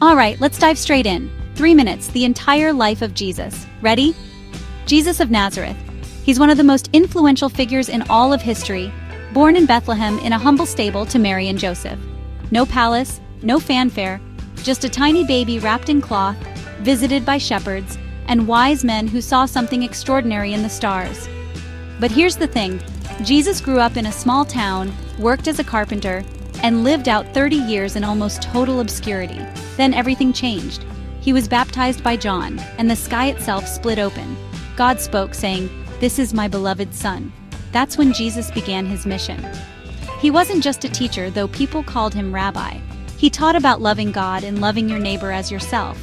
Alright, let's dive straight in. 3 minutes, the entire life of Jesus. Ready? Jesus of Nazareth. He's one of the most influential figures in all of history, born in Bethlehem in a humble stable to Mary and Joseph. No palace, no fanfare, just a tiny baby wrapped in cloth, visited by shepherds, and wise men who saw something extraordinary in the stars. But here's the thing, Jesus grew up in a small town, worked as a carpenter, and lived out 30 years in almost total obscurity. Then everything changed. He was baptized by John, and the sky itself split open. God spoke, saying, "This is my beloved Son." That's when Jesus began his mission. He wasn't just a teacher, though people called him rabbi. He taught about loving God and loving your neighbor as yourself.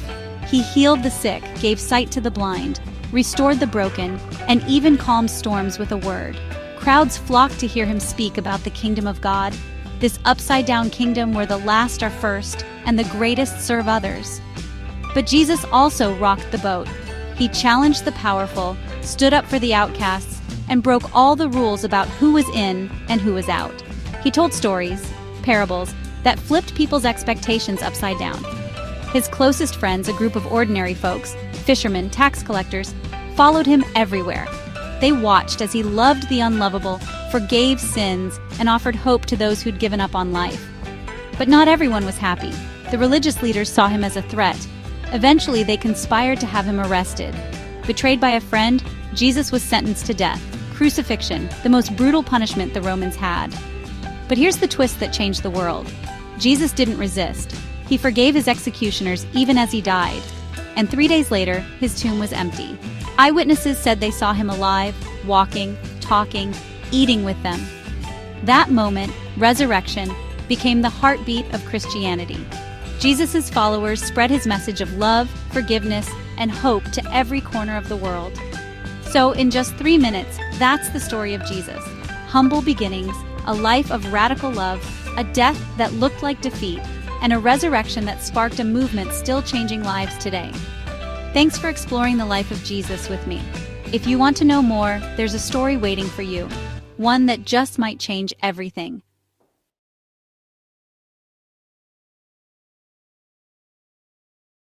He healed the sick, gave sight to the blind, restored the broken, and even calmed storms with a word. Crowds flocked to hear him speak about the kingdom of God, this upside-down kingdom where the last are first and the greatest serve others. But Jesus also rocked the boat. He challenged the powerful, stood up for the outcasts, and broke all the rules about who was in and who was out. He told stories, parables, that flipped people's expectations upside down. His closest friends, a group of ordinary folks, fishermen, tax collectors, followed him everywhere. They watched as he loved the unlovable, forgave sins, and offered hope to those who'd given up on life. But not everyone was happy. The religious leaders saw him as a threat. Eventually, they conspired to have him arrested. Betrayed by a friend, Jesus was sentenced to death, crucifixion, the most brutal punishment the Romans had. But here's the twist that changed the world. Jesus didn't resist. He forgave his executioners even as he died. And 3 days later, his tomb was empty. Eyewitnesses said they saw him alive, walking, talking, eating with them. That moment, resurrection, became the heartbeat of Christianity. Jesus' followers spread his message of love, forgiveness, and hope to every corner of the world. So in just 3 minutes, that's the story of Jesus. Humble beginnings, a life of radical love, a death that looked like defeat, and a resurrection that sparked a movement still changing lives today. Thanks for exploring the life of Jesus with me. If you want to know more, there's a story waiting for you, one that just might change everything.